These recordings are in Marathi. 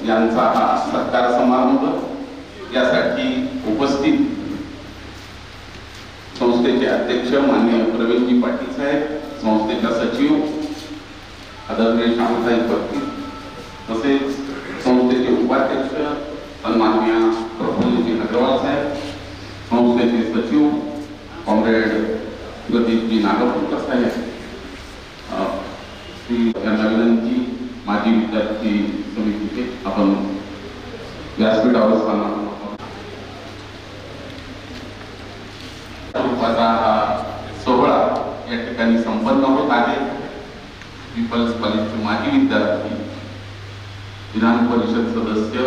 यांचा हा सत्कार समारंभ यासाठी उपस्थित संस्थेचे अध्यक्ष माननीय प्रवीणजी पाटील साहेब, संस्थेचा सचिव आदरणीय श्यामसाई पत्नी, तसेच संस्थेचे उपाध्यक्ष सन्माननीय प्रफुल्लजी अग्रवाल साहेब, संस्थेचे सचिव कॉम्रेड प्रदीपजी नागपूरकर साहेब, श्री यांना विनंती माजी विद्यार्थी समितीचे आपण व्यासपीठावर हा सोहळा या ठिकाणी संपन्न होत आहे। पीपल्स कॉलेजचे माजी विद्यार्थी, विधान परिषद सदस्य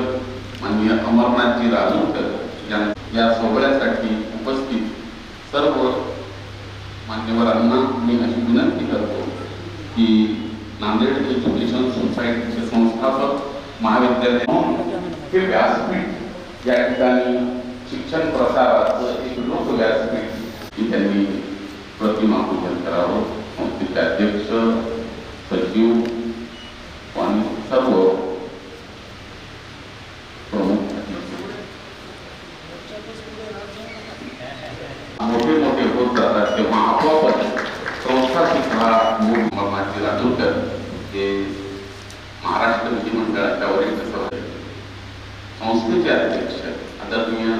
माननीय अमरनाथजी राजूरकर या सोहळ्यासाठी उपस्थित सर्व मान्यवरांना मी अशी विनंती करतो की नांदेड एज्युकेशन सोसायटीचे संस्थापक महाविद्यालय हे व्यासपीठ या ठिकाणी शिक्षण प्रसाराचं एक लोक व्यासपीठ ही त्यांनी प्रतिमा पूजन करावं। संस्थेचे अध्यक्ष, सचिव आणि सर्व प्रमुख मोठे मोठे होत जातात तेव्हा आपोआपच संस्था शिकवा मूळ माजी राजूरकर हे महाराष्ट्र विधिमंडळाच्या वरिष्ठ सदस्य, संस्थेचे अध्यक्ष आदरणीय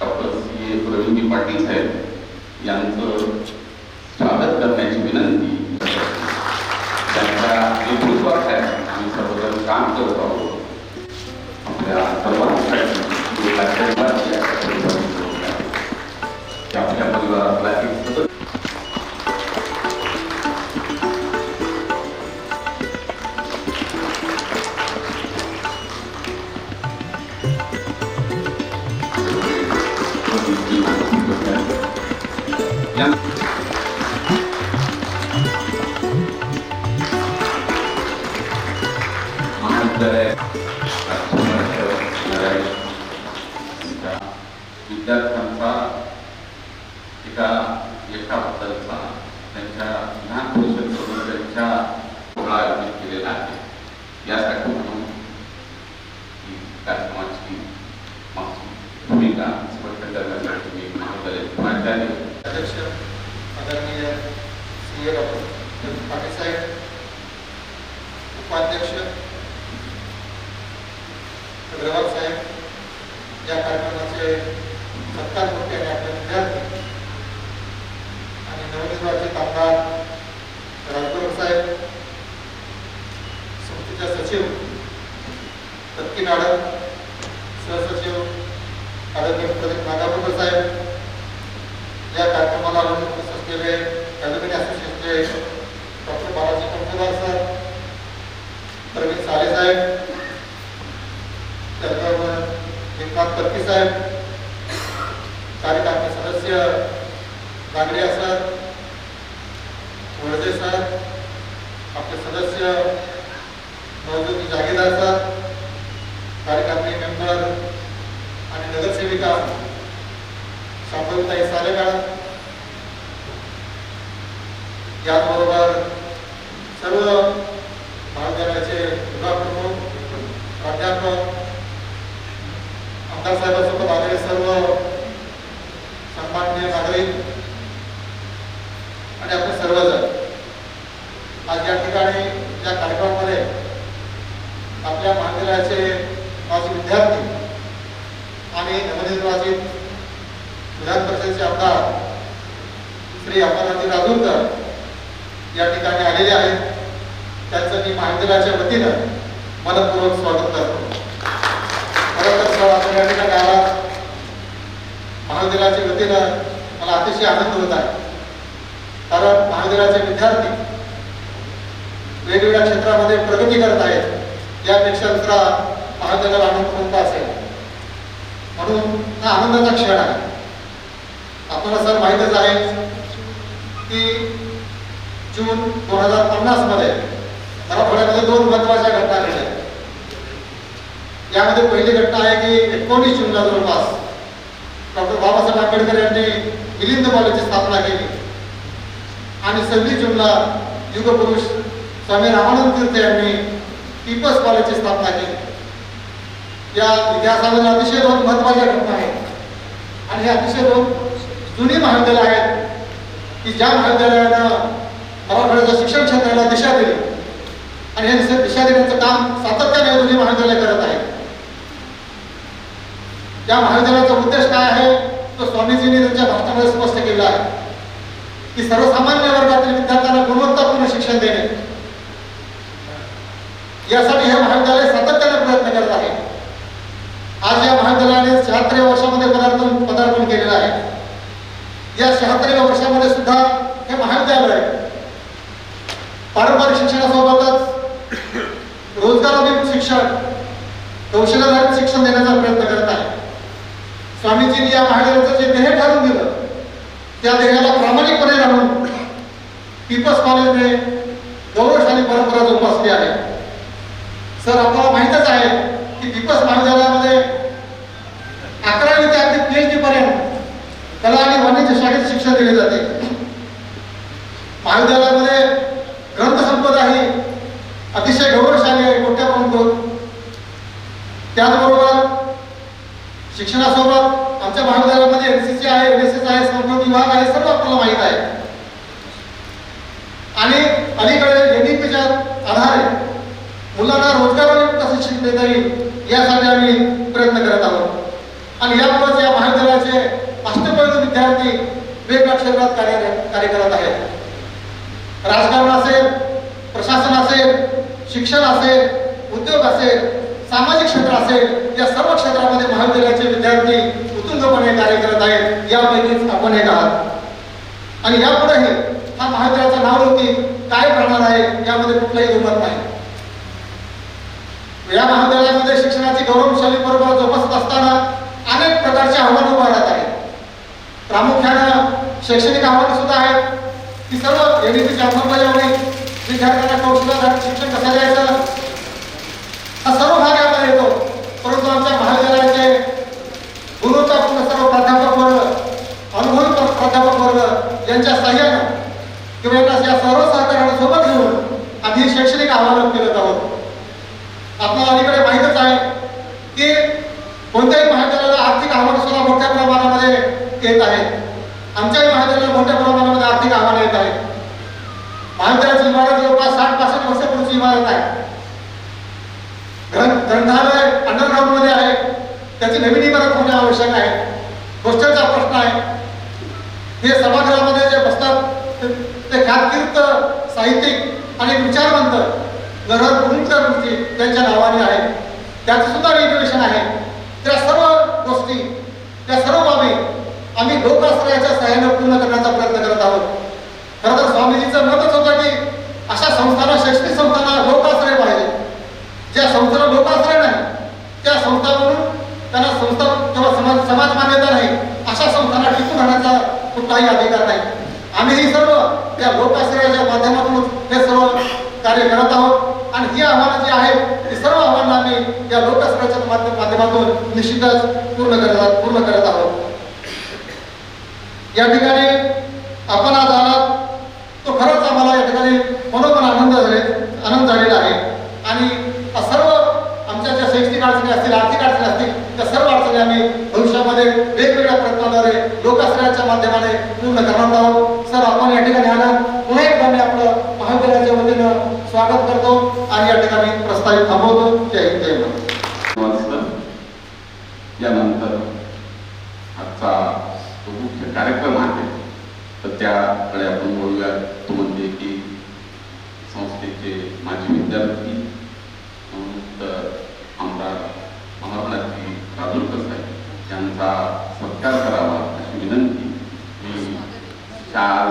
डॉक्टर सी प्रवीणजी पाटील साहेब यांचं स्वागत करण्याची विनंती। त्यांच्या नेतृत्वाखाली आम्ही सर्वजण काम करत आहोत। आपल्या सर्वांसाठी आपल्या परिवारातला एक सतत विद्यार्थ्यांचा यशाबद्दलचा त्यांच्या विधान परिषद सदस्यांच्या सोहळा आयोजित केलेला आहे। यासाठी म्हणून कार्यक्रमाची भूमिका स्पष्ट करण्यासाठी मी महाविद्यालयाचे प्राचार्य अध्यक्ष आदरणीय सी डॉक्टर पाटील साहेब, उपाध्यक्ष अग्रवाल साहेब, या कार्यक्रमाचे सत्कार करते आणि आपले विद्यार्थी आणि नवनिर्वाचित आमदार राजगुरू साहेब, संस्थेच्या सचिव तत्की मॅडम, सहसचिव आदरणीय प्रदीप नागपूरकर साहेब, या कार्यक्रमाला उपस्थित असलेले ॲल्युमिनी असोसिएशनचे डॉक्टर बालाजी कंठेदार सर, प्रवीण साले साहेब, त्याचबरोबर एकनाथ तर्की साहेब, कार्यकारिणी सदस्य नागरिया सर, वळजे सर, आपले सदस्य नवज्योती जागीरदार सर, कार्यकारिणी मेंबर आणि नगरसेविका शांभवीताई साले मॅडम, याचबरोबर सर्व महाविद्यालयाचे विभाग प्रमुख, प्राध्यापक, आमदार साहेबांसोबत आलेले सर्व सन्माननीय नागरिक आणि आपण सर्वजण आज या ठिकाणी या कार्यक्रमामध्ये आपल्या महाविद्यालयाचे माजी विद्यार्थी आणि नवनिर्वाचित विधान परिषदेचे आमदार श्री अमरनाथजी राजूरकर या ठिकाणी आलेले आहेत। त्यांचं मी महाविद्यालयाच्या वतीनं मनपूर्वक स्वागत करतो। या ठिकाणी आला महाविद्यालयाच्या वतीनं मला अतिशय आनंद होत आहे, कारण महाविद्यालयाचे विद्यार्थी वेगवेगळ्या क्षेत्रामध्ये प्रगती करत आहेत। यापेक्षा दुसरा महाविद्यालयाला आनंद कोणता असेल, म्हणून हा आनंदाचा क्षण आहे। आपल्याला सर माहीतच आहे की जून 2050 मध्ये मराठवाड्यामध्ये 2 महत्वाच्या घटना घडल्या। यामध्ये पहिली घटना आहे की 19 जूनला जवळपास डॉक्टर बाबासाहेब आंबेडकर यांनी मिलिंद कॉलेजची स्थापना केली आणि 26 जूनला युगपुरुष स्वामी रामानंद तीर्थ यांनी पीपल्स कॉलेजची स्थापना केली। या इतिहासामध्ये अतिशय दोन महत्त्वाच्या घटना आहेत आणि हे अतिशय दोन जुनी महाविद्यालय आहेत की ज्या महाविद्यालयानं मराठवाड्याच्या शिक्षण क्षेत्राला दिशा दिली आणि हे दिशा देण्याचं काम सातत्याने जुनी महाविद्यालय करत आहे. या महाविद्यालयाचा उद्देश काय आहे तो स्वामीजींनी त्यांच्या भाषणामध्ये स्पष्ट केला आहे की सर्वसामान्य वर्गातील विद्यार्थ्यांना गुणवत्तापूर्ण शिक्षण देणे यासाठी हे महाविद्यालय सातत्याने प्रयत्न करत आहे. आज या महाविद्यालयाने 76 वर्षामध्ये पदार्पण केलेलं आहे. या 76 वर्षामध्ये सुद्धा हे महाविद्यालय पारंपरिक शिक्षणासोबतच रोजगाराभिमुख शिक्षण कौशल्याधारित शिक्षण देण्याचा प्रयत्न करत आहे. स्वामीजींनी या महाविद्यालयाचं जे ध्येय ठरवून दिलं त्या ध्येयाला प्रामाणिकपणे राहून पीपल्स कॉलेजने गौरवशाली परंपरा जोपासली आहे. सर आपल्याला माहितच आहे की पीपल्स महाविद्यालयामध्ये 11वी ते अगदी PhD पर्यंत कला आणि वाणिज्य शाखेत शिक्षण दिले जाते. महाविद्यालयामध्ये ग्रंथसंपदा ही अतिशय गौरवशाली आहे मोठ्या प्रमाणात. त्याचबरोबर शिक्षणासोबत आमच्या महाविद्यालयामध्ये NCC आहे, NSS आहे, संस्कृत विभाग आहे, सर्व आपल्याला माहीत आहे. आणि अलीकडे NEPच्या आधारे मुलांना रोजगाराला कसं शिक्षण देता येईल यासाठी आम्ही प्रयत्न करत आहोत. आणि यामुळेच या महाविद्यालयाचे अष्टपैलू विद्यार्थी वेगवेगळ्या क्षेत्रात कार्य करत आहेत. राजकारण असेल, प्रशासन असेल, शिक्षण असेल, उद्योग असेल, सामाजिक क्षेत्र असेल या सर्व क्षेत्रामध्ये महाविद्यालयाचे विद्यार्थी उत्तुंगपणे कार्य करत आहेत. यापैकीच आपण एक आहात. आणि यापुढेही हा महाविद्यालयाचा नावलौकिक काय करणार आहे यामध्ये कुठलाही दुमत नाही. या महाविद्यालयामध्ये शिक्षणाची गौरवशाली परंपरा जोपासत असताना अनेक प्रकारचे आव्हानं उभा राहत आहेत. प्रामुख्यानं शैक्षणिक आव्हानं सुद्धा आहेत की सर्व NEPची अंमलबजावणी, विद्यार्थ्यांना कौशल्याधारित शिक्षण कसं द्यायचं हा सर्व भाग यामध्ये येतो. परंतु आमच्या महाविद्यालयाचे गुणवत्तापूर्ण सर्व प्राध्यापक वर्ग, अनुभवी प्राध्यापक वर्ग यांच्या सहाय्यानं किंवा या सर्व सहकार्याने सोबत घेऊन आम्ही शैक्षणिक आव्हानं केलं आहोत. आपल्याला अलीकडे माहीतच आहे की कोणत्याही महाविद्यालयाला आर्थिक आव्हानं सुद्धा मोठ्या प्रमाणामध्ये येत आहेत. आमच्याही महाविद्यालयाला मोठ्या प्रमाणामध्ये आर्थिक आव्हानं येत आहेत. महाविद्यालयाची इमारत जवळपास 60-65 वर्षापूर्वीची इमारत आहे. ग्रंथालय अंडरग्राऊंड मध्ये आहे, त्याची नवीन इमारत होणे आवश्यक आहे. हॉस्टेलचा प्रश्न आहे. हे सभागृहामध्ये जे बसतात ते ख्यातकीर्त साहित्यिक आणि विचारवंत नरहर कुरुंदकरजी त्यांच्या नावाने आहे. त्याचं सुद्धा रिनोव्हेशन आहे. त्या सर्व गोष्टी, त्या सर्व बाबी आम्ही लोकाश्रयाच्या सहाय्याने पूर्ण करण्याचा प्रयत्न करत आहोत. खरं तर स्वामीजीचं मतच होतं की अशा संस्थांना, शैक्षणिक संस्थांना लोकाश्रय पाहिजे. ज्या संस्थांना लोकाश्रय नाही त्या संस्था म्हणून त्यांना संस्था किंवा समाज मान्यता नाही अशा संस्थांना टिकून राहण्याचा कुठलाही अधिकार नाही. आम्ही ही सर्व त्या लोकाश्रयाच्या माध्यमातून हे सर्व कार्य करत आहोत. आणि ही आव्हानं जी आहेत ती सर्व आव्हानं आम्ही या लोकाश्रयाच्या माध्यमातून निश्चितच पूर्ण करत आहोत. या ठिकाणी आपण आज आलात तो खरंच आम्हाला या ठिकाणी मनोमन आनंद झालेला आहे. आणि सर्व आमच्या ज्या शैक्षणिक अडचणी असतील, आर्थिक अडचणी असतील त्या सर्व अडचणी आम्ही भविष्यामध्ये वेगवेगळ्या प्रयत्नाद्वारे लोकाश्रयाच्या माध्यमाने पूर्ण करणार आहोत. सर आपण या ठिकाणी आलात पुन्हा एकदा मी आपलं महाविद्यालयाच्या वतीनं स्वागत करतो आणि या ठिकाणी प्रस्तावित थांबवतो. जय हिंद, जय महाराष्ट्र. यानंतर आजचा जो मुख्य कार्यक्रम आहे तर त्याकडे आपण बोलूया. तो म्हणजे की संस्थेचे माजी विद्यार्थी आमदार मनोहरजी राजूरकर साहेब यांचा सत्कार करावा अशी विनंती मी शाल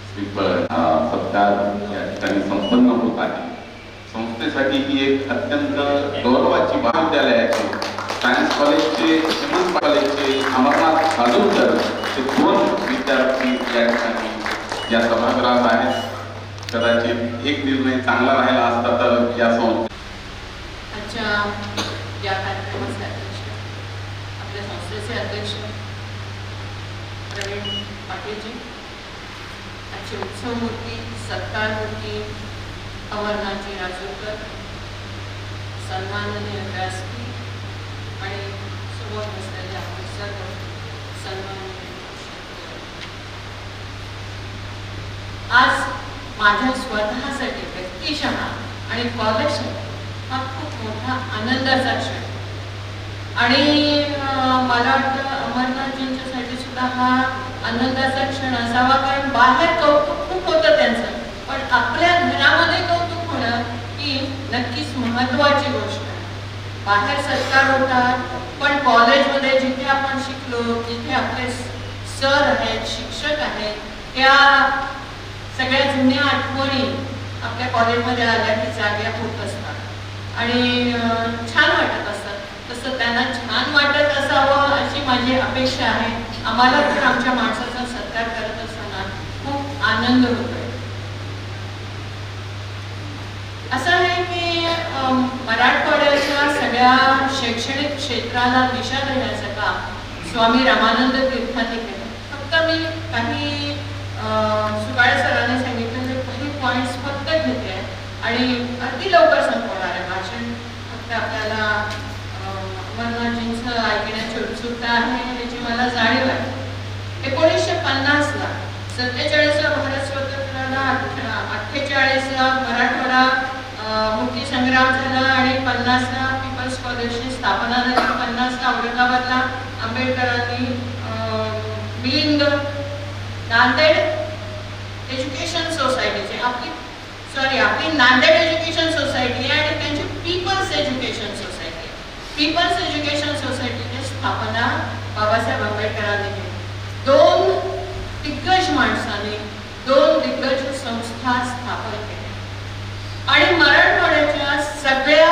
श्रीफळ सत्कार या ठिकाणी संपन्न होत आहे. संस्थेसाठी ही एक अत्यंत गौरवाची महाविद्यालयाची सायन्स कॉलेजचे, सिमन्स कॉलेजचे अमरनाथ राजूरकर हे 2 विद्यार्थी या ठिकाणी या सभागृहात आहेत. कदाचित एक निर्णय चांगला राहिला असता तर या आजच्या या कार्यक्रमाचे अध्यक्ष, आपल्या संस्थेचे अध्यक्ष प्रवीण पाटीलजी, आजचे उत्सवमूर्ती, सत्कारमूर्ती अमरनाथजी राजूरकर, सन्माननीय व्यासपीठ आणि समोर बसलेले आपण सर्व सन्माननीय आज माझ्या स्वतःसाठी व्यक्तिशः आणि कॉलेजसाठी हा खूप मोठा आनंदाचा क्षण आणि मला वाटतं अमरनाथजींच्यासाठी सुद्धा हा आनंदाचा क्षण असावा, कारण बाहेर कौतुक खूप होतं त्यांचं, पण आपल्या घरामध्ये कौतुक होणं ही नक्कीच महत्त्वाची गोष्ट आहे. बाहेर सत्कार होतात, पण कॉलेजमध्ये जिथे आपण शिकलो, जिथे आपले सर आहेत, शिक्षक आहेत, त्या सगळ्या जुन्या आठवणी आपल्या कॉलेजमध्ये आल्या की जाग्या होत असतात आणि छान वाटत असतात. तसं त्यांना छान वाटत असावं अशी माझी अपेक्षा आहे. आम्हाला तर आमच्या माणसाचा सत्कार करत असताना खूप आनंद होतोय. असं आहे की मराठवाड्याच्या सगळ्या शैक्षणिक क्षेत्राला दिशा देण्याचं काम स्वामी रामानंद तीर्थांनी केलं. फक्त मी काही सुकाळे सरांनी सांगितलेले काही पॉइंट्स फक्त घेते आणि अगदी लवकर संपवणार आहे भाषण. फक्त आपल्याला अमरनाथजींचं ऐकण्याची उत्सुकता आहे याची मला जाणीव आहे. 1950ला 47ला भारत स्वतंत्राला 48ला मराठवाडा मुक्तीसंग्राम झाला आणि 50ला पीपल्स कॉलेजची स्थापना झाली. 50ला औरंगाबादला आंबेडकरांनी मिलिंद नांदेड एज्युकेशन सोसायटीचे आपली नांदेड एज्युकेशन सोसायटी आहे आणि त्यांची People's Education Society. People's Education सोसायटीची स्थापना बाबासाहेब आंबेडकरांनी केली. 2 दिग्गज माणसांनी 2 दिग्गज संस्था स्थापन केल्या आणि मराठवाड्याच्या सगळ्या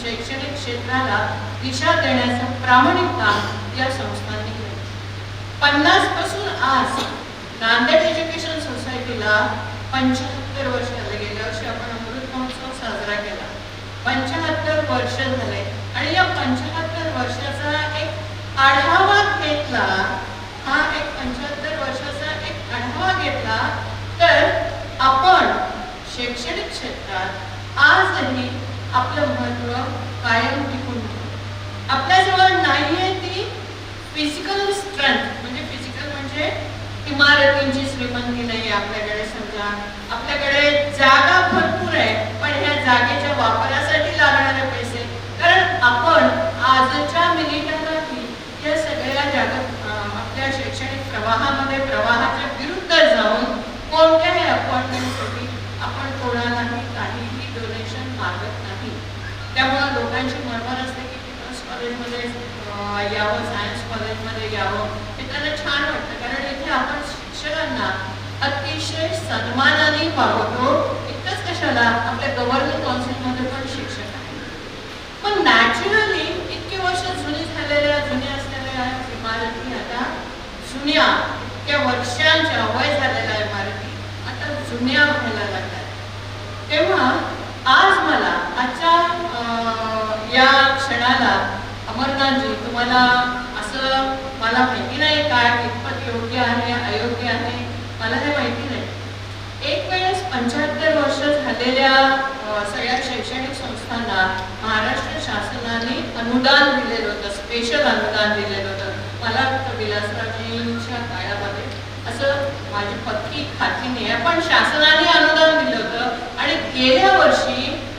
शैक्षणिक क्षेत्राला दिशा देण्याचं प्रामाणिक काम या संस्थांनी केलं. 50 पासून आज नांदेड एज्युकेशन सोसायटीला 75 वर्ष झाले. गेल्या वर्षी आपण अमृत महोत्सव साजरा केला. 75 वर्ष झाले आणि या 75 वर्षाचा एक आढावा घेतला. हा एक 75 वर्षाचा एक आढावा घेतला तर आपण शैक्षणिक क्षेत्रात आजही आपलं महत्त्व कायम टिकून ठेवू. आपल्याजवळ नाहीये ती फिजिकल स्ट्रेंथ, म्हणजे इमारतींची श्रीमंती नाही आपल्याकडे. समजा आपल्याकडे जागा भरपूर आहे, पण ह्या जागेच्या वापरासाठी लागणारे पैसे, कारण आपण आजच्या मिनिटालाही या सगळ्या आपल्या शैक्षणिक प्रवाहाच्या विरुद्ध जाऊन कोणत्याही अपॉइंटमेंटसाठी आपण कोणालाही काहीही डोनेशन मागत नाही. त्यामुळे लोकांची मरमर असते की पीपल्स कॉलेजमध्ये यावं, सायन्स कॉलेजमध्ये यावं, हे त्यांना छान वाटतं, कारण इथे आपण शिक्षकांना अतिशय सन्मानाने वागवतो. इतकंच कशाला, आपल्या गव्हर्निंग काउन्सिलमध्ये पण शिक्षक आहेत. पण नॅचरली इतके वर्ष जुन्या असलेल्या इमारती आता जुन्या, इतक्या वर्षांच्या वय झालेल्या इमारती आता जुन्या व्हायला लागतात. तेव्हा आज मला आजच्या या क्षणाला अमरनाथजी, तुम्हाला असं मला माहिती नाही काय कितपत योग्य आहे अयोग्य आहे, मला हे माहिती नाही. एक वेळेस 75 वर्ष झालेल्या सगळ्या शैक्षणिक संस्थांना महाराष्ट्र शासनाने अनुदान दिलेलं होतं, स्पेशल अनुदान दिलेलं होतं. मला विलासरावजींच्या काळामध्ये असं माझी पक्की खात्री नाही आहे, पण शासनाने अनुदान दिलं होतं आणि गेल्या वर्षी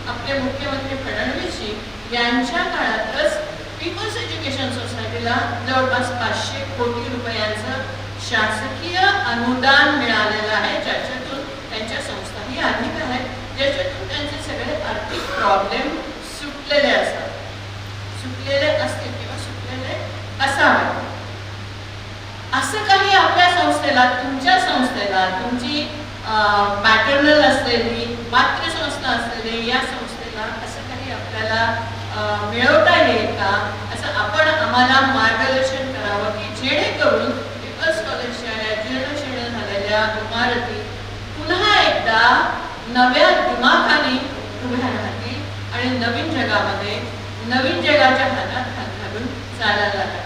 आपले मुख्यमंत्री फडणवीसजी यांच्या काळातच पीपल्स एज्युकेशन सोसायटीला जवळपास 500 कोटी रुपयांचं शासकीय अनुदान मिळालेलं आहे, ज्याच्यातून त्यांच्या संस्थाही अधिक आहेत, ज्याच्यातून त्यांचे सगळे आर्थिक प्रॉब्लेम सुटलेले असतील किंवा सुटलेले असावे. असं काही आपल्या संस्थेला, तुमच्या संस्थेला, तुमची मॅटर्नल असलेली मातृसंस्था असलेली या संस्थेला असं काही आपल्याला मिळवता येईल का, असं आपण आम्हाला मार्गदर्शन करावं की जेणेकरून पीपल्स कॉलेजच्या या जीर्णशीर्ण झालेल्या इमारती पुन्हा एकदा नव्या दिमाखाने उभ्या राहतील आणि नवीन जगामध्ये नवीन जगाच्या हातात हात घालून चालायला लागतात.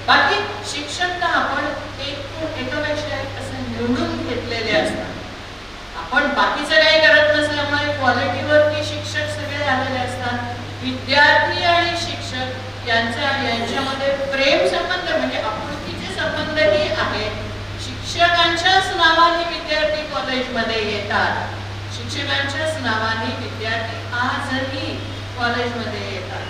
बाकी शिक्षक तर आपण एकापेक्षा एक असं निवडून घेतलेले असतात. आपण बाकीचं काही करत नसल्यामुळे क्वालिटीवरती शिक्षक सगळे आलेले असतात. कॉलेजमध्ये येतात. शिक्षकांच्याच नावाने विद्यार्थी आजही कॉलेजमध्ये येतात.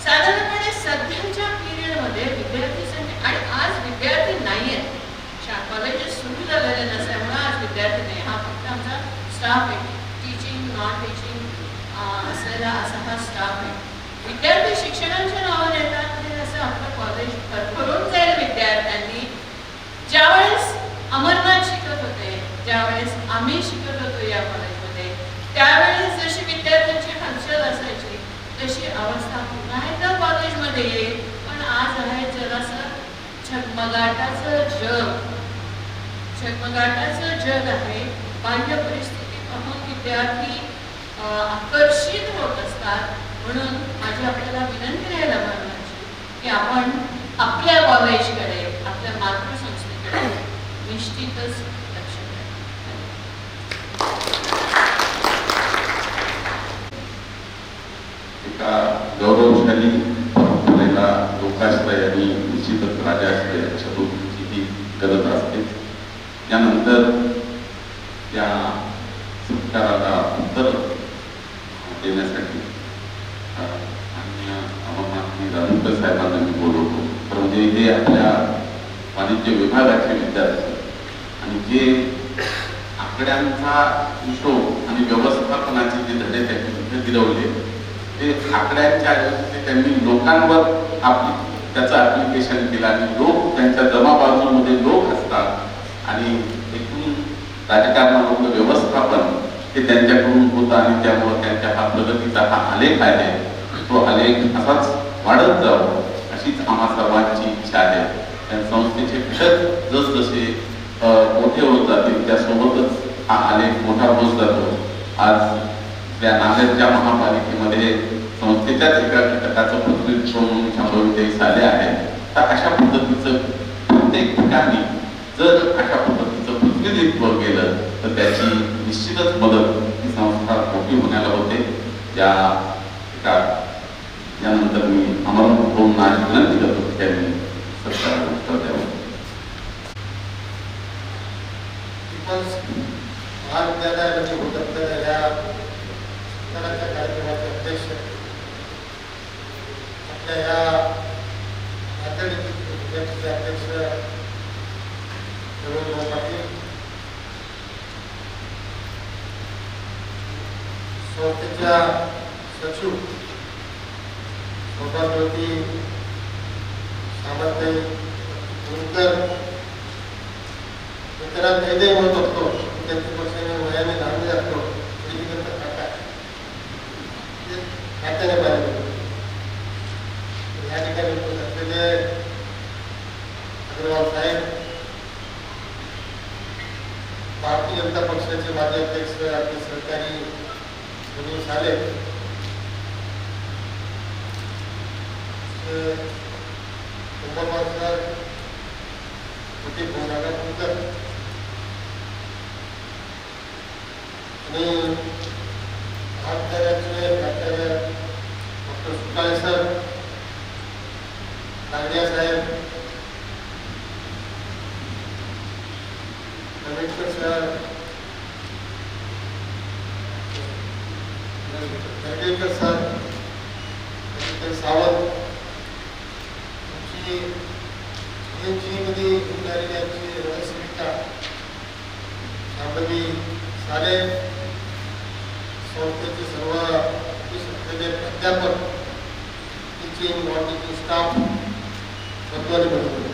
साधारणपणे सध्याच्या पिरियडमध्ये विद्यार्थी संख्या आणि आज विद्यार्थी नाही आहेत. कॉलेजेस सुरू झालेले नसल्यामुळे आज विद्यार्थी नाही. हा फक्त आमचा स्टाफ आहे, टीचिंग नॉन टीचिंग असलेला असा हा स्टाफ आहे. विद्यार्थी शिक्षकांच्या नावाने येतात. म्हणजे असं आपलं कॉलेज भरभरून जाईल विद्यार्थ्यांनी. ज्यावेळेस अमरनाथ शिकत होते, ज्यावेळेस आम्ही शिकत होतो या कॉलेजमध्ये, त्यावेळेस जशी विद्यार्थ्यांची हलचल असायची तशी अवस्था पुन्हा एकदा कॉलेजमध्ये येईल. पण आज आहे जरासं झगमगाटाचं जग. झगमगाटाचं जग आहे. बाह्य परिस्थिती पाहून विद्यार्थी आकर्षित होत असतात. म्हणून माझी आपल्याला विनंती राहायला महत्वाची की आपण आपल्या कॉलेजकडे, आपल्या मातृसंस्थेकडे निश्चितच लक्ष द्या. एका गौरवशाली परंपरेला लोकाश्रय आणि निश्चितच राजाश्रय चतुर्थीची ही गरज असते. यानंतर त्या सत्काराला उत्तर देण्यासाठी माननीय रानूकर साहेबांना मी बोलवतो. तर म्हणजे हे आपल्या वाणिज्य विभागाचे विद्यार्थी आणि जे आकड्यांचा हिशोब आणि व्यवस्थापनाचे जे धडे त्यांनी तिथे दिलवले, ते आकड्यांच्या ऐवजी त्यांनी लोकांवर त्याचं ऍप्लिकेशन केलं आणि लोक त्यांच्या जमाबाजूमध्ये लोक असतात आणि एकूण राजकारणामधलं व्यवस्थापन हे त्यांच्याकडून होतं आणि त्यामुळे त्यांच्या हा प्रगतीचा हा आलेख आहे, तो आलेख असाच वाढत जावं अशीच आम्हा सर्वांची इच्छा आहे. त्या संस्थेचे घटक जसजसे मोठे होत जातील त्यासोबतच हा आलेख मोठा होत जातो. आज त्या नांदेडच्या महापालिकेमध्ये संस्थेच्याच एका घटकाचं प्रतिनिधित्व म्हणून शांभवी आले आहे. तर अशा पद्धतीचं प्रत्येक ठिकाणी जर अशा पद्धतीचं प्रतिनिधित्व केलं तर त्याची निश्चितच मदत ही संस्था मोठी होण्याला होते. यानंतर मी अमरनाथ भाऊंना विनंती करतो की त्यांनी सत्काराला उत्तर द्यावं. महाविद्यालयामध्ये होत असलेल्या या कार्यक्रमाचे अध्यक्ष आपल्या या विद्यार्थीचे अध्यक्ष रवींद्र पाटील, संस्थेच्या सचिव सौभाग्यवती सामंत मित्रांत काहीतरी म्हणत असतो त्यांची पक्षाने वयाने लहान असतो खात्याने पाहिजे. या ठिकाणी असलेले अग्रवाल साहेब, भारतीय जनता पक्षाचे माजी अध्यक्ष आपले सहकारी सुनील साले, कुंभलवार सर, प्रदीप भोंगापूरकर आणि महाविद्यालयाचे प्राचार्य डॉक्टर सुकाळे सर, नागडिया साहेब, आंबेडकर सर, दर्डेकर सर, सावंत मध्ये यांची रहस्यमिका शांभवी साले, संस्थेचे सर्व प्राध्यापक, टीचिंग नॉन टीचिंग स्टाफ बंधू बनवले.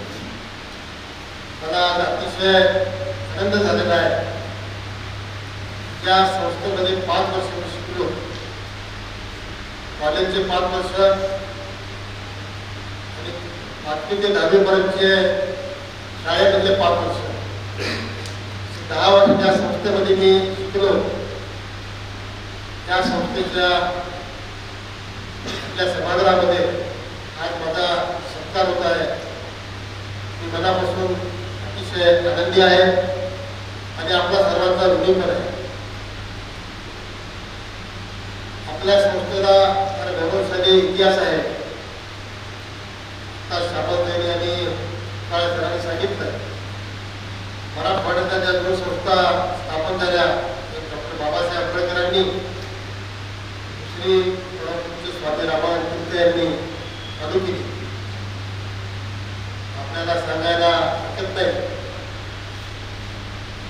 मला आज अतिशय आनंद झालेला आहे. या संस्थेमध्ये 5 वर्ष मी शिकलो. कॉलेजचे 5 वर्ष आणि 8वी ते 10वी पर्यंतचे शाळेमधले 5 वर्ष, 10 वर्ष ज्या संस्थेमध्ये मी शिकलो त्या संस्थेच्या आपल्या सभागृहामध्ये आज माझा सत्कार होत आहे. मी मनापासून अतिशय आनंदी आहे आणि आपला सर्वांचा ऋणी पण आहे. आपल्या संस्थेला गौरवशाली इतिहास आहे. सामंत आणि काळे सरांनी सांगितलं, मराठवाड्याच्या ज्या गुरुसंस्था संस्था स्थापन झाल्या डॉक्टर बाबासाहेब आंबेडकरांनी, श्री स्वामी रामानंद तीर्थ यांनी चालू केली. आपल्याला सांगायला हरकत नाही,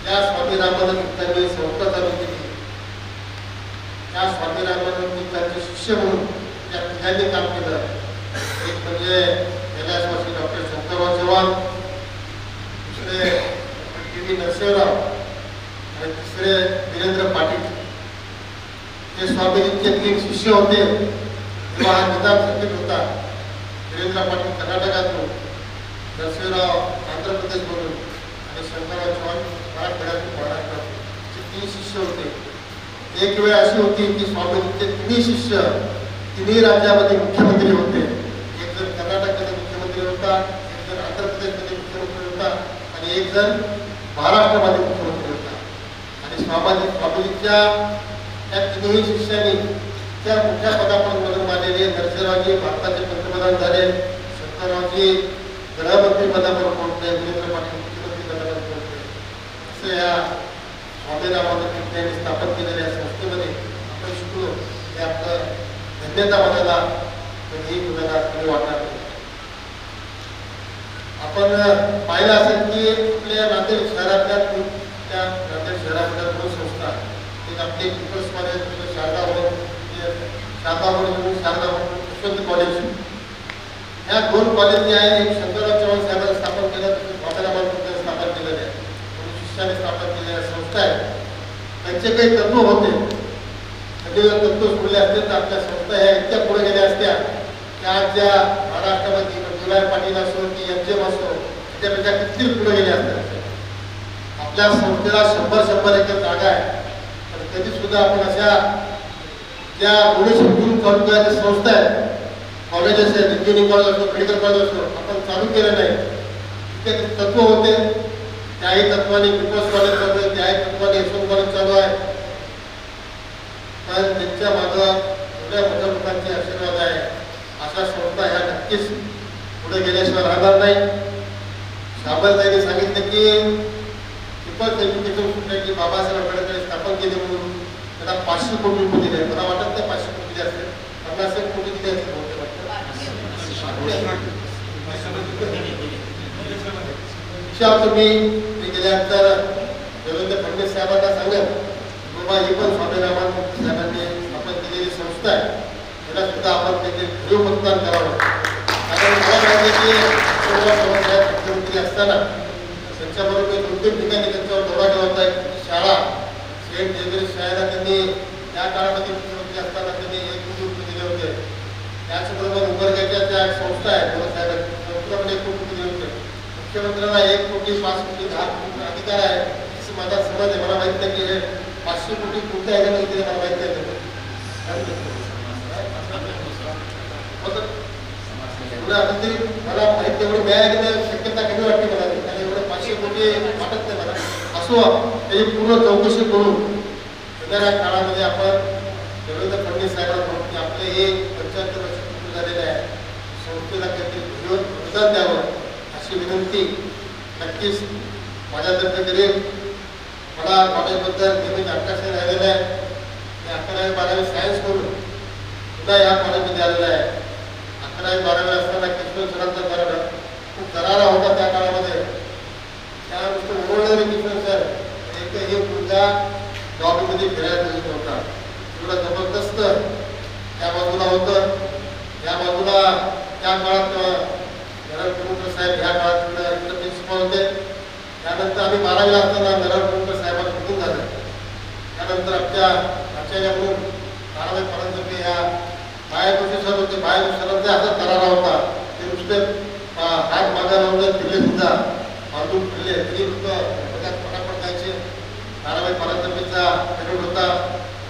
या स्वामी रामानंद तीर्थांनी संस्था चालू केली. त्या स्वामी रामानंद तीर्थांचे शिष्य म्हणून त्या तिघांनी काम केलं. एक म्हणजे कैलासवासी डॉक्टर शंकरराव चव्हाण, दुसरे टी.व्ही. नरसिंहराव आणि तिसरे वीरेंद्र पाटील. ते स्वामीजींचे 3 शिष्य होते. तेव्हा हा निजाम संकट होता. वीरेंद्र पाटील कर्नाटकातून, नरसिंहराव आंध्र प्रदेशमधून आणि शंकरराव चव्हाण मराठवाड्यातून, महाराष्ट्रातून. हे 3 शिष्य होते. एक वेळ अशी होती की स्वामीजींचे 3 शिष्य 3 राज्यामध्ये मुख्यमंत्री होते. एक जण कर्नाटकमध्ये मुख्यमंत्री होता, एक जण आंध्र प्रदेशमध्ये मुख्यमंत्री होता आणि एक जण महाराष्ट्रामध्ये मुख्यमंत्री होता. आणि स्वामीजींच्या या 3 शिष्यांनी त्या मोठ्या पदापर्यंत मदत मानलेली. नरसिंहरावजी भारताचे पंतप्रधान झाले, शंकररावजी गृहमंत्री पदावर पोहोचले, वीरेंद्र पाटील मुख्यमंत्री पदावर पोहोचले. असं या स्वामी रामानंद तीर्थ यांनी स्थापन केलेल्या संस्थेमध्ये आपण शिकलो. हे आपलं धन्यता मनाला कधीही कुणाला कमी वाटणार नाही. आपण पाहिलं असेल की आपल्या नांदेड शहरातल्या त्या नांदेड शहरामध्ये 2 संस्था, एक आपली पीपल्स कॉलेज शारदा यशवंत कॉलेज. ह्या 2 कॉलेज जे आहे, एक शंकरराव चव्हाण साहेबांनी स्थापन केलं, स्वामी रामानंद तीर्थांनी स्थापन केलेलं आहे, शिष्याने स्थापन केलेल्या संस्था आहेत. त्यांचे काही तत्व होते. त्यांनी जर तत्व सोडले असते तर आपल्या संस्था ह्या इतक्या पुढे गेल्या असत्या की आज ज्या महाराष्ट्रामध्ये जुलाई पाटील असो की एम.जे. असो त्याच्यापेक्षा किती पुढे गेल्या असत्या. आपल्या संस्थेला 100 एकर जागा आहे. पण कधी सुद्धा आपण अशा ज्या डोनेशन चालू करायच्या संस्था आहेत, कॉलेजेस आहेत, इंजिनिअरिंग कॉलेज असो, मेडिकल कॉलेज असो, आपण चालू केलं नाही. ते तत्व होते. त्याही तत्वाने पीपल्स कॉलेज चालू आहे, त्याही तत्वाने यशवंत कॉलेज चालू आहे. पण त्यांच्या मागं एवढ्या मोठ्या लोकांचे आशीर्वाद आहे. अशा संस्था ह्या नक्कीच पुढे गेल्याशिवाय राहणार नाही. शामलताईंनी सांगितलं की पीपल्स एज्युकेशन सोसायटी बाबासाहेब आंबेडकरांनी स्थापन केली म्हणून त्याला 500 कोटी रुपये दिले. मला वाटत नाही 500 कोटी दिले असते, 50 कोटी दिले असते. तुम्ही गेल्यानंतर देवेंद्र फडणवीस साहेबांना सांगेल बाबा ही पण स्वामी रामानंद साहेबांनी स्थापन केलेली संस्था आहे, त्याला सुद्धा आपण त्याचे भरीव मतदान करावं. कारण मला माहिती की मुख्यमंत्री असताना त्यांच्याबरोबर 2-3 ठिकाणी त्यांच्यावर दौरा केला होता. शाळा सेंट जेवियर्स शाळेला त्यांनी त्या काळामध्ये मुख्यमंत्री असताना त्यांनी 1 कोटी रुपये दिले होते. त्याचबरोबर उमरग्याच्या ज्या संस्था आहेत साहेबांनी संस्थामध्ये 1 कोटी दिले होते. मुख्यमंत्र्यांना 1 कोटी, 5 कोटी, 10 कोटी अधिकार आहे असं माझा समज आहे. मला माहित नाही की हे 500 कोटी कोणत्या ह्याच्यामध्ये दिले, मला माहित नाही. मला माहिती तेवढी मिळायची शक्यता कमी वाटते मला. आणि एवढं 500 कोटी वाटत नाही मला. असो त्याची पूर्ण चौकशी करून येणाऱ्या काळामध्ये आपण देवेंद्र फडणवीस साहेबांना म्हणून की आपले हे 75 वर्ष पूर्ण झालेले आहे, संस्थेला काहीतरी योगदान द्यावं अशी विनंती नक्कीच माझ्यातर्फे करेल. मला कॉलेजबद्दल नेहमीच आकर्षण राहिलेलं आहे. मी 11वी 12वी सायन्स करून सुद्धा या कॉलेजमध्ये आलेला आहे. 11वी 12वी असताना किशोर सरांचा दरारा खूप दरारा होता त्या काळामध्ये. त्यानुसार ओरडणारे किशोर सर एकही मुलगा जॉबमध्ये फिरायला दिसत होता. एवढं जबरदस्त त्या बाजूला होतं. या बाजूला त्या काळात नरहर साहेब ह्या काळात इकडे प्रिन्सिपल होते. त्यानंतर आम्ही 12वीला असताना नरहर साहेबांना निघून झालं. त्यानंतर आमच्या आचार्य म्हणून 12वीपर्यंत ह्या बायाकोशी सर होते. बायाकोशी सरांचा असा दरारा होता ते नुसते हात मागा लावून फिरले सुद्धा बांधून फिरले तरी त्यात फटाफट जायचे. 12वी-12वीचा पिरियड होता.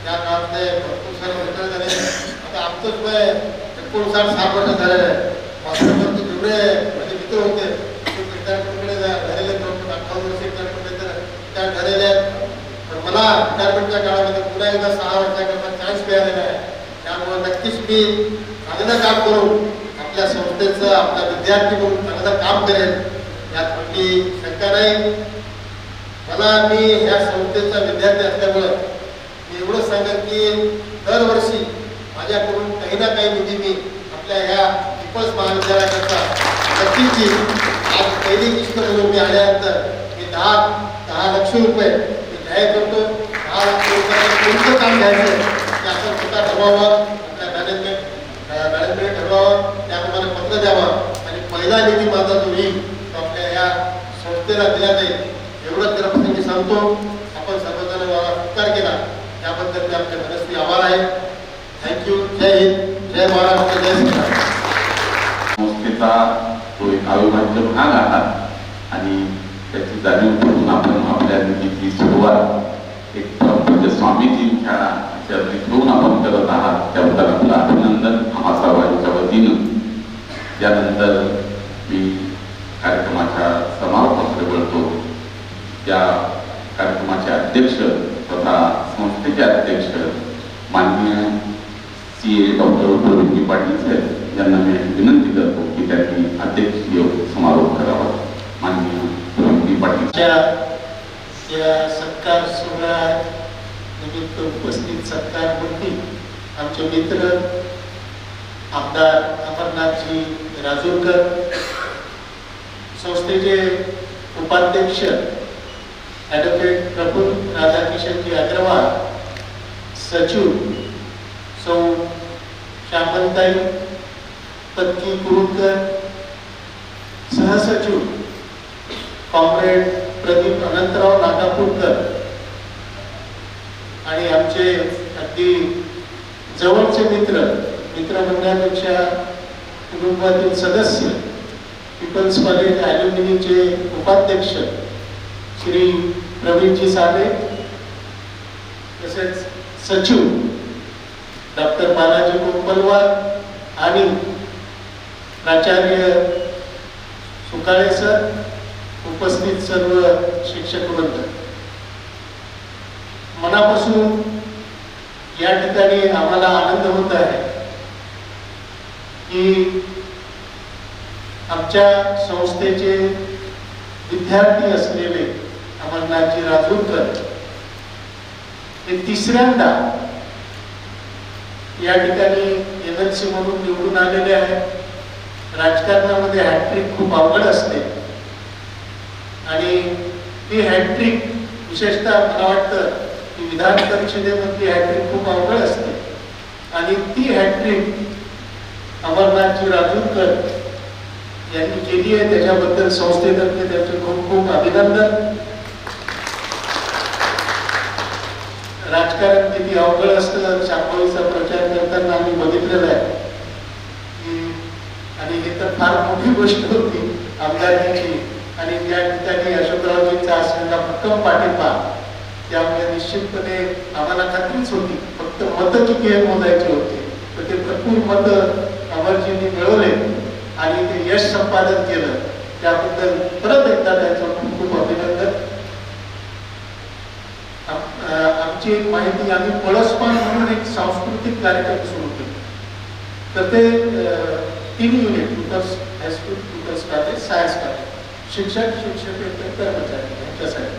त्या काळात भरपूर सर रिटायर झाले. आता आमचंच वय 59-60 वर्ष झालेलं आहे. वास्तवमध्ये जेवढे माझे मित्र होते ते रिटायरमेंटकडे झालेले 58 वर्ष रिटायर झालेले आहेत. पण मला रिटायरमेंटच्या काळामध्ये पुन्हा एकदा 6 वर्षाकरता चान्स मिळालेला आहे. त्यामुळे नक्कीच मी चांगलं काम करून आपल्या संस्थेचं आपल्या विद्यार्थी म्हणून चांगलं काम करेल यात कुठली शंका नाही. मला मी ह्या संस्थेचा विद्यार्थी असल्यामुळं मी एवढं सांगेन की दरवर्षी माझ्याकडून काही ना काही निधी मी आपल्या ह्या पीपल्स महाविद्यालयाकरता नक्कीच येईल. आज पहिली किस्त म्हणून मी आल्यानंतर मी 10 लक्ष रुपये मी जाहीर करतो. 10 लाख रुपये कोणतं काम घ्यायचं ते आपण स्वतः ठरवावं, आपल्या मॅनेजमेंट ठरवावं, त्याप्रमाणे पत्र द्यावं आणि पहिला निधी माझा जो येईल तो आपल्या या संस्थेला दिला जाईल एवढंच त्याला मी सांगतो. आपण सर्वजण स्वीकार केला त्याबद्दल मी आपले मनस्वी आभार आहे. थँक्यू. जय हिंद, जय महाराष्ट्र, जय श्रीराम. संस्थेचा तो एक अविभाज्य भाग आहात आणि त्याची जाणीव करून आपण आपल्या निधीची सुरुवात एक परमपूज्य स्वामीजींच्या चरणी ठेवून आपण करत आहात त्याबद्दल आपलं अभिनंदन आम्हा सर्वांच्या वतीनं. त्यानंतर मी कार्यक्रमाच्या समारोपाकडे वळतो. त्या कार्यक्रमाचे अध्यक्ष तथा संस्थेचे अध्यक्ष माननीय CA डॉक्टर प्रवीण पाटील साहेब यांना मी विनंती करतो की त्यांनी अध्यक्षीय समारोप करावा. माननीय प्रवीण पाटील या सत्कार सोहळा निमित्त उपस्थित सत्कारमूर्ती आमचे मित्र आमदार अमरनाथजी राजूरकर, संस्थेचे उपाध्यक्ष ॲडव्होकेट प्रफुल्ल राधाकिशनजी अग्रवाल, सचिव सौ श्यामलताई पत्की कुरुंकर, सहसचिव कॉम्रेड प्रदीप अनंतराव नागापूरकर आणि आमचे अगदी जवळचे मित्र म्हणण्यापेक्षा कुटुंबातील सदस्य पीपल्स कॉलेज ॲल्युमिनीचे उपाध्यक्ष श्री प्रवीणजी साले, तसेच सचिव डॉक्टर बालाजी कोंपलवार आणि प्राचार्य सुकाळे सर, उपस्थित सर्व शिक्षक वृंद, मनापासून या ठिकाणी आम्हाला आनंद होत आहे की आमच्या संस्थेचे विद्यार्थी असलेले अमरनाथजी राजूरकर हे तिसऱ्यांदा या ठिकाणी MLC म्हणून निवडून आलेले आहेत. राजकारणामध्ये हॅट्रिक खूप अवघड असते आणि ती हॅट्रिक विशेषतः मला वाटतं की विधान परिषदेमधली हॅट्रिक खूप अवघड असते आणि ती हॅट्रिक अमरनाथजी राजूरकर यांनी केली आहे. त्याच्याबद्दल संस्थेतर्फे त्यांचे खूप खूप अभिनंदन. राजकारण किती अवघड असतं शांभवीचा प्रचार करताना आम्ही बघितलेला आहे आणि हे तर फार मोठी गोष्ट होती आमदारकीची आणि त्या ठिकाणी अशोकरावजींचा असलेला भक्कम पाठिंबा, त्यामुळे निश्चितपणे आम्हाला खात्रीच होती. फक्त मतं किती मोजायचे होते तर ते भरपूर मतं अमरजींनी मिळवले आणि ते यश संपादन केलं. त्याबद्दल परत एकदा त्यांचं खूप खूप अभिनंदन. आमची एक माहिती, आम्ही पळसपान म्हणून एक सांस्कृतिक कार्यक्रम सुरू केले. तर ते 3 unit people's high school, people's college, science college, शिक्षकेतर कर्मचारी यांच्यासाठी.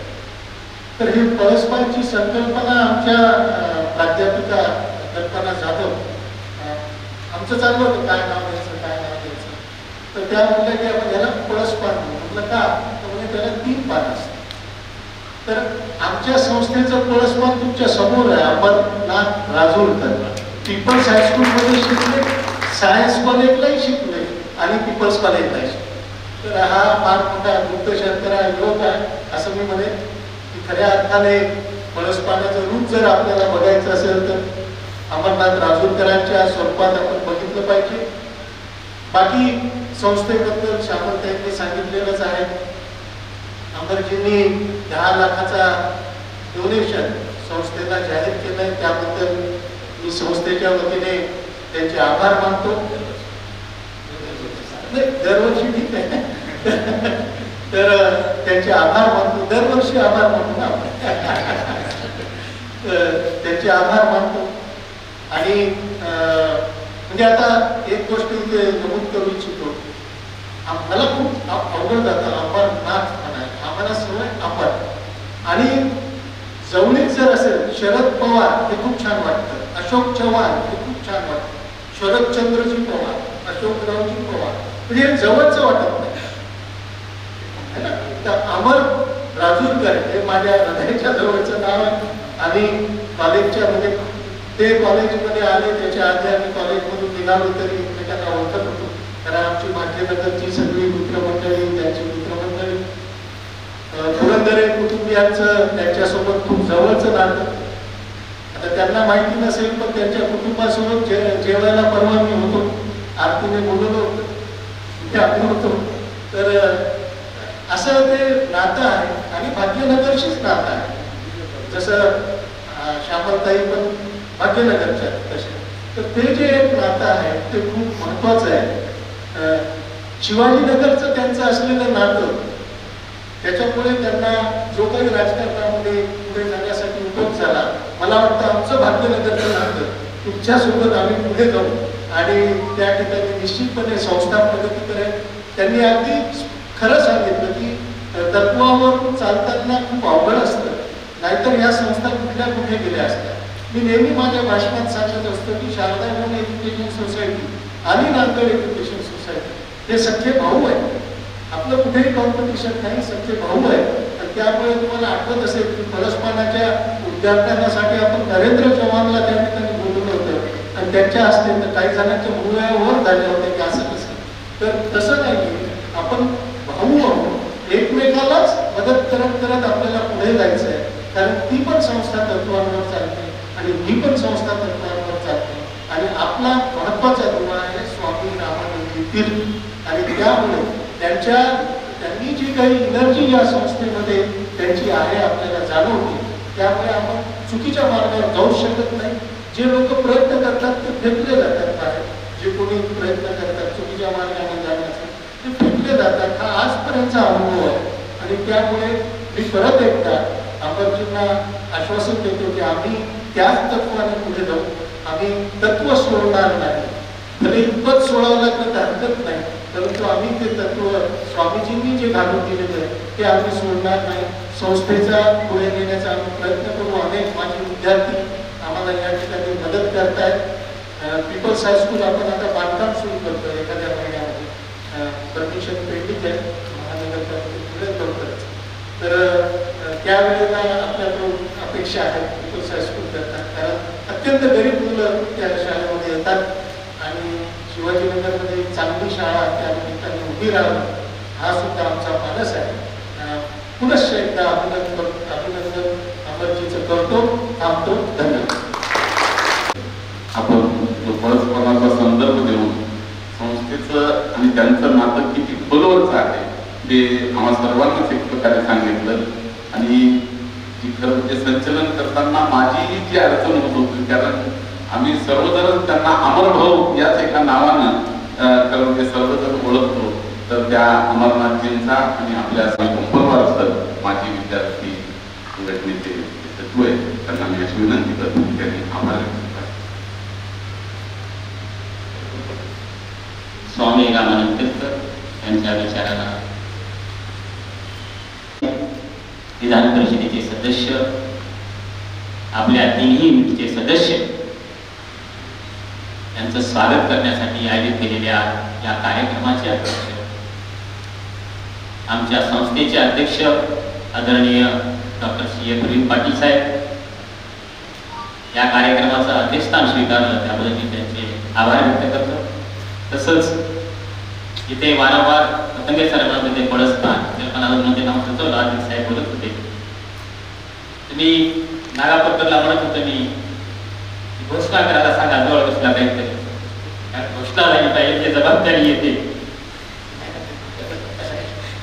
तर हे पळसपानची संकल्पना आमच्या प्राध्यापिका कल्पना जाधव, आमचं चाललं होतं काय नाव द्यायचं. तर त्या म्हटल्या की आपण ह्याला पळसपान म्हटलं का, तर म्हणजे त्याला 3 पान असतात. तर आमच्या संस्थेचं पळसपान तुमच्या समोर आहे. अमरनाथ राजूरकर पीपल्स हायस्कूलमध्ये शिकले, सायन्स कॉलेजलाही शिकले आणि पीपल्स कॉलेजलाही शिकले. तर हा फार मोठा दुग्धशर्करा योग आहे असं मी म्हणेन की खऱ्या अर्थाने पळसपानाचं रूप जर आपल्याला बघायचं असेल तर अमरनाथ राजूरकरांच्या स्वरूपात आपण बघितलं पाहिजे. बाकी संस्थेबद्दल श्यामलताईंनी सांगितलेलंच आहे. अमरजींनी 10 लाखाचा डोनेशन संस्थेला जाहीर केलंय, त्याबद्दल मी संस्थेच्या वतीने त्यांचे आभार मानतो. दरवर्षी ठीक आहे तर त्यांचे आभार मानतो, दरवर्षी आभार मानतो ना आपण त्यांचे आभार मानतो. आणि म्हणजे आता एक गोष्ट इथे नमूद करू इच्छितो. मला खूप अवघड जातं अमरनाथ म्हणायला, आम्हाला सवय अमर आणि जवळीक जर असेल, शरद पवार हे खूप छान वाटतं, अशोक चव्हाण हे खूप छान वाटतं, शरदचंद्रजी पवार, अशोकरावजी पवार, म्हणजे जवळचं वाटत नाही. तर अमर राजूरकर हे माझ्या हृदयाच्या जवळचं नाव आहे. आणि कॉलेजच्या म्हणजे ते कॉलेजमध्ये आले, त्याच्या आधी आम्ही कॉलेजमधून निघालो तरी एकमेकांना ओळखत होतो, कारण आमची भाग्यनगरची सगळी मित्रमंडळी, त्यांची मित्रमंडळी, पुरंदरे कुटुंबियांचं त्यांच्यासोबत खूप जवळचं नातं. आता त्यांना माहिती नसेल पण त्यांच्या कुटुंबासोबत जेवायला परवा मी होतो, आरतीने बोलवलं होतं, तिथे आम्ही होतो. तर असं ते नातं आहे आणि भाग्यनगरशीच नातं आहे. जसं श्यामलताई पण भाग्यनगरच्या तसे, तर ते जे एक नातं आहे ते खूप महत्वाचं आहे. शिवाजीनगरचं त्यांचं असलेलं नातं, त्याच्यामुळे त्यांना जो काही राजकारणामध्ये पुढे जाण्यासाठी उपयोग झाला. मला वाटतं आमचं भाग्यनगरचं नातं तुमच्यासोबत आम्ही पुढे जाऊ आणि त्या ठिकाणी निश्चितपणे संस्था प्रगती करेल. त्यांनी अगदी खरं सांगितलं की तत्वावर चालताना खूप अवघड असतं, नाहीतर या संस्था कुठल्या कुठे गेल्या असत्या. मी नेहमी माझ्या भाषणात सांगत असतो की शारदा होम एज्युकेशन सोसायटी आणि नांदेड एज्युकेशन सोसायटी हे सख्खे भाऊ आहेत. आपलं कुठेही कॉम्पिटिशन नाही, सख्खे भाऊ आहेत. आणि त्यामुळे तुम्हाला आठवत असेल की परस्पराच्या उद्घाटनासाठी आपण नरेंद्र चव्हाणला त्या ठिकाणी बोलवलं होतं आणि त्यांच्या हस्ते तर काही जणांच्या मुलावर झाल्या होत्या की असं कसं. तर तसं नाही, आपण भाऊ आहोत, एकमेकालाच मदत करत करत आपल्याला पुढे जायचं आहे. कारण ती पण संस्था तत्वांवर चालते आणि ही पण संस्था तत्वांवर चालते. आणि आपला महत्वाचा दुवा आहे स्वामी रामानंद तीर्थ. आणि त्यामुळे त्यांनी जी काही एनर्जी या संस्थेमध्ये त्यांची आहे आपल्याला जाणवते. त्यामुळे आपण चुकीच्या मार्गावर जाऊ शकत नाही. जे लोक प्रयत्न करतात ते फेकले जातात बाहेर. जे कोणी प्रयत्न करतात चुकीच्या मार्गाने जाण्याचा ते फेकले जातात. हा आजपर्यंतचा अनुभव आहे. आणि त्यामुळे मी परत एकदा अमरजींना आश्वासन देतो की आम्ही त्याच तत्वाने पुढे जाऊ. आम्ही तत्व सोडणार नाही. तरी पद सोडावं लागलं तर हरकत नाही, परंतु आम्ही ते तत्व स्वामीजींनी जे घालून दिलेलं आहे ते आम्ही सोडणार नाही. संस्थेचा पुढे नेण्याचा आम्ही प्रयत्न करू. अनेक माझे विद्यार्थी आम्हाला या ठिकाणी मदत करतायत. पीपल्स हायस्कूल आपण आता बांधकाम सुरू करतो एखाद्या महिन्यामध्ये. परमिशन पेंडिंग आहे महानगरपालिकेत पुढे लवकरच. तर त्यावेळेला आपल्याकडून अपेक्षा आहे पीपल्स हायस्कूल करतात, कारण अत्यंत गरीब मुलं त्या शाळेमध्ये येतात आणि शिवाजीनगरमध्ये एक चांगली शाळा त्या निमित्ताने उभी राहावी हा सुद्धा आमचा मानस आहे. पुनश्च एकदा अभिनंदन अमरजीचं करतो. थांबतो. धन्यवाद. आपण जो परस्पराचा संदर्भ देऊन संस्थेचं आणि त्यांचं नातं किती खोलवरचं आहे ते आम्हा सर्वांनाच एक प्रकारे सांगितलं. आणि जी खरं म्हणजे संचलन करताना माझी जी अडचण होत होती, कारण आम्ही सर्वजण त्यांना अमरभाऊ याच एका नावानं कारण ते सर्वजण ओळखतो. तर त्या अमरनाथजींचा आणि आपल्या संपर्कावर माझी विद्यार्थी संघटनेचे तत्व आहे, त्यांना मी अशी विनंती करतो की त्यांनी आभार व्यक्त करा. स्वामी रामानंद तीर्थ यांच्या विचाराला विधान परिषदेचे सदस्य, आपल्या तिन्ही युनिटचे सदस्य यांचं स्वागत करण्यासाठी आयोजित केलेल्या या कार्यक्रमाचे अध्यक्ष, आमच्या संस्थेचे अध्यक्ष आदरणीय डॉक्टर C.A. प्रवीण पाटील साहेब, या कार्यक्रमाचं अध्यक्षस्थान स्वीकारलं त्याबद्दल मी त्यांचे आभार व्यक्त करतो. तसंच इथे वारंवार पतंगे सरांमध्ये पडस्थान मध्ये नाव सुचवलं आणि साहेब बोलत होते. तुम्ही नागापत्तरला म्हणत होतं मी घोषणा करायला सांगा जवळ घोषणा काहीतरी, घोषणा झाली पाहिजे ते जबाबदारी येते.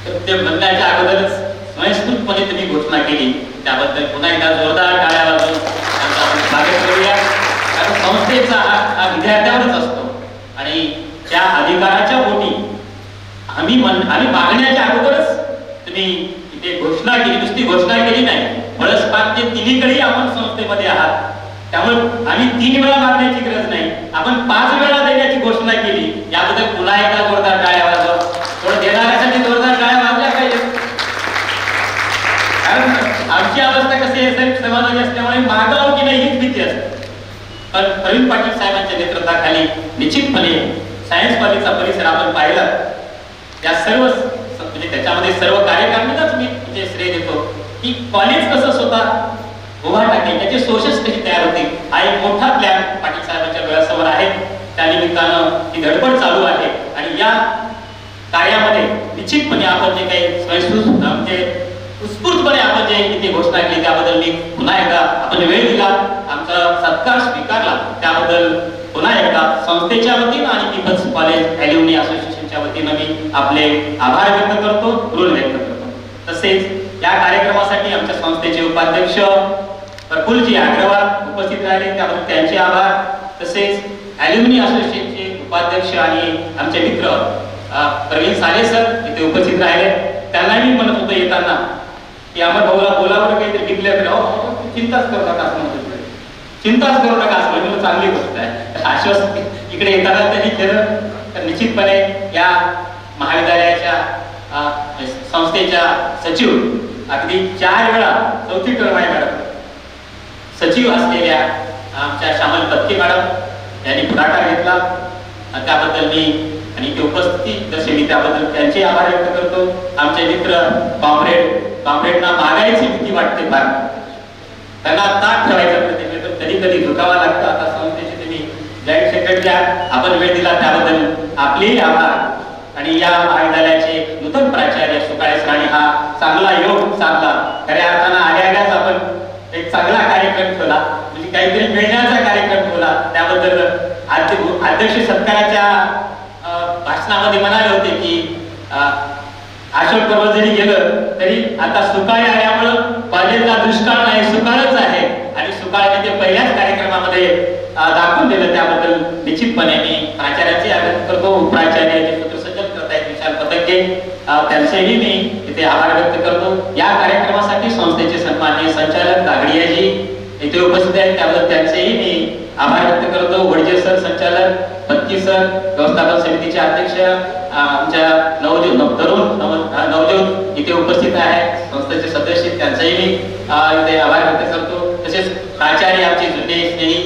तर ते म्हणण्याच्या अगोदरच स्वयंस्फूर्तपणे तुम्ही घोषणा केली, त्याबद्दल पुन्हा एकदा जोरदार टाळ्या वाजवून स्वागत करूया. कारण संस्थेचा हा विद्यार्थ्यावरच असतो आणि त्या अधिकाराच्या पोटी आम्ही मागण्याच्या अगोदरच तुम्ही इथे घोषणा केली, नुसती घोषणा केली नाही, परस्परांचे तिन्हीकडे आपण संस्थेमध्ये आहात. त्यामुळे आम्ही 3 वेळा मागण्याची गरज नाही, आपण 5 वेळा देण्याची घोषणा केली. याबद्दल पुन्हा एकदा जोरदार टाळ्या वाजवा. थोडं देणाऱ्यासाठी जोरदार टाळ्या वाजल्या पाहिजे, कारण आमची समाजाची असल्यामुळे मागाव की नाही हीच भीती असते. पण प्रवीण पाटील साहेबांच्या नेतृत्वाखाली निश्चितपणे सायन्स कॉलेजचा परिसर आपण पाहिला. या सर्व म्हणजे त्याच्यामध्ये सर्व कार्यकारिणीलाच मी म्हणजे श्रेय देतो की कॉलेज कसं स्वतः उभा टाकेल, त्याचे सोर्सेस कशी तयार होतील, हा एक मोठा प्लॅन पाटील साहेबांच्या डोळ्यासमोर आहे. त्या निमित्तानं ही धडपड चालू आहे आणि या कार्यामध्ये निश्चितपणे आपण जे काही स्वयंस्फूर्त म्हणजे उत्स्फूर्तपणे आपण जे इथे घोषणा केली त्याबद्दल मी पुन्हा एकदा आपण वेळ दिला, आमचा सत्कार स्वीकारला त्याबद्दल पुन्हा एकदा संस्थेच्या वतीनं आणि पीपल्स कॉलेज ॲल्युमिनी असोसिएशनच्या वतीनं मी आपले आभार व्यक्त करतो, ऋण व्यक्त करतो. तसेच या कार्यक्रमासाठी आमच्या संस्थेचे उपाध्यक्ष प्रफुल्लजी अग्रवाल उपस्थित राहिले त्याबद्दल त्यांचे आभार. तसेच ॲल्युमिनी असोसिएशनचे उपाध्यक्ष आणि आमचे मित्र प्रवीण साले सर इथे उपस्थित राहिले. त्यांनाही मी म्हणत होतो येताना की अमर भाऊला बोलावं काहीतरी डिक्लेअर करावं, चिंताच करू नका असं म्हणत होतो, चिंताच करू नका असं म्हणजे चांगली गोष्ट आहे. आश्वासन इकडे येताना त्यांनी केलं तर निश्चितपणे या महाविद्यालयाच्या संस्थेच्या सचिव अगदी 4 वेळा चौथी टर्म आहे मॅडम सचिव असलेल्या आमच्या श्यामल पत्के मॅडम यांनी पुढाकार घेतला. त्याबद्दल मी आणि इथे उपस्थिती दर्शवली त्याबद्दल त्यांचे आभार व्यक्त करतो. आमचे मित्र कॉम्रेडना मागायची भीती वाटते फार, त्यांना ताट ठेवायचं प्रत्येक वेळी कधी कधी झुकावं लागतं. आता संस्थेचे तुम्ही जॉईंट सेक्रेटरी आहात, आपण वेळ दिला त्याबद्दल आपलेही आभार. आणि या महाविद्यालयाचे नूतन प्राचार्य सुकाळे सरांनी हा चांगला योग साधला. खऱ्या अर्थानं आल्याच आपण एक चांगला कार्यक्रम ठेवला, म्हणजे काहीतरी मिळण्याचा कार्यक्रम ठेवला. त्याबद्दल अध्यक्ष सत्काराच्या भाषणामध्ये म्हणाले होते की अशोक पर्व जरी गेलं तरी आता सुकाळे आल्यामुळं कॉलेजला दुष्काळ नाही सुकाळच आहे आणि सुकाळने ते पहिल्याच कार्यक्रमामध्ये दाखवून दिलं. त्याबद्दल निश्चितपणे मी प्राचार्याचे आग्रह करतो. उपप्राचार्य जे सूत्रसंचालन करतायत विशाल पतके त्यांचेही मी इथे आभार व्यक्त करतो. या कार्यक्रमासाठी संस्थेचे सन्माननीय संचालक कागडियाजी इथे उपस्थित आहेत त्याबद्दल त्यांचेही मी आभार व्यक्त करतो. वडजे सर संचालक, पत्की सर व्यवस्थापन समितीचे अध्यक्ष, आमच्या नवज्योत इथे उपस्थित आहे संस्थेचे सदस्य त्यांचाही मी इथे आभार व्यक्त करतो. तसेच प्राचार्य आमचे जुने स्नेही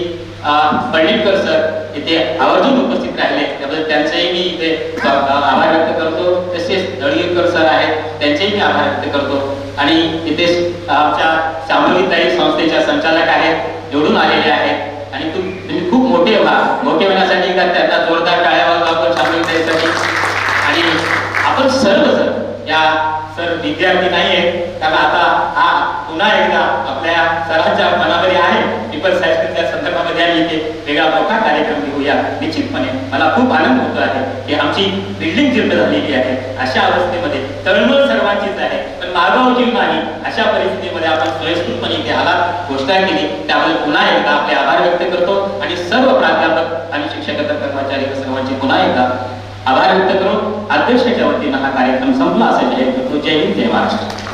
पंडितकर सर इथे आवर्जून उपस्थित राहिले त्याबद्दल त्यांचेही मी इथे आभार व्यक्त करतो. तसेच दळगीकर सर आहेत त्यांचेही मी आभार व्यक्त करतो. आणि इथे आमच्या शामलीताई संस्थेच्या संचालक आहेत, निवडून आलेले आहेत आणि तुम्ही खूप मोठे होण्यासाठी त्यांना जोरदार टाळ्या वाजवा आपण शामलीताईसाठी. आणि आपण सर्वजण या सर विद्यार्थी नाही आहेत कारण आता हा पुन्हा एकदा आपल्या सरांच्या मनामध्ये आहे पीपल्स हायस्कूलच्या संदर्भामध्ये आणि इथे वेगळा मोठा कार्यक्रम घेऊया. निश्चितपणे मला खूप आनंद होतो आहे की आमची बिल्डिंग जीर्ण झालेली आहे. अशा अवस्थेमध्ये तळमळ सर्वांचीच आहे पण मागाव जीव नाही. अशा परिस्थितीमध्ये आपण स्वयंस्फूर्तपणे इथे आलात, घोषणा केली त्याबद्दल पुन्हा एकदा आपले आभार व्यक्त करतो. आणि सर्व प्राध्यापक आणि शिक्षक कर्मचारी सर्वांचे पुन्हा एकदा आभार व्यक्त करून अध्यक्षाच्या वतीनं हा कार्यक्रम संपला असेल. जय हिंद, जय महाराष्ट्र.